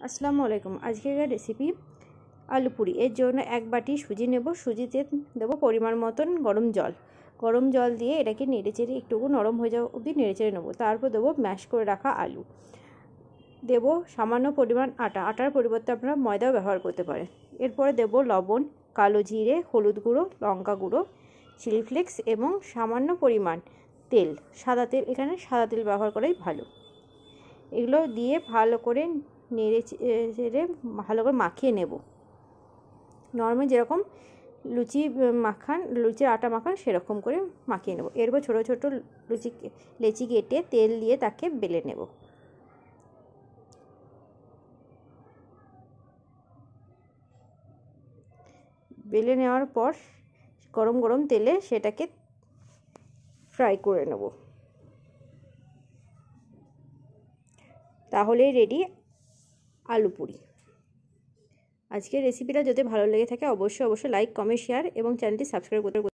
আসসালামু আলাইকুম। আজকের রেসিপি আলু পুরি। এর জন্য এক বাটি সুজি নেব। সুজিতে দেবো পরিমাণ মতন গরম জল দিয়ে এটাকে নেড়েচেড়ে একটুকু নরম হয়ে যাওয়া অবধি নেড়েচেড়ে নেবো। তারপর দেবো ম্যাশ করে রাখা আলু, দেবো সামান্য পরিমাণ আটার পরিবর্তে আপনারা ময়দাও ব্যবহার করতে পারেন। এরপরে দেবো লবণ, কালো জিরে, হলুদ গুঁড়ো, লঙ্কা গুঁড়ো, চিলি ফ্লেক্স এবং সামান্য পরিমাণ তেল, সাদা তেল। এখানে সাদা তেল ব্যবহার করাই ভালো। এগুলো দিয়ে ভালো করে নেড়ে চেড়ে ভালো করে মাখিয়ে নেব। নরমাল যেরকম লুচির আটা মাখান সেরকম করে মাখিয়ে নেব। এরপর ছোটো ছোটো লেচি কেটে তেল দিয়ে তাকে বেলে নেব। বেলে নেওয়ার পর গরম গরম তেলে সেটাকে ফ্রাই করে নেব। তাহলেই রেডি আলু পুরি। আজকের রেসিপিটা যদি ভালো লেগে থাকে অবশ্যই লাইক, কমেন্ট, শেয়ার এবং চ্যানেলটি সাবস্ক্রাইব করতে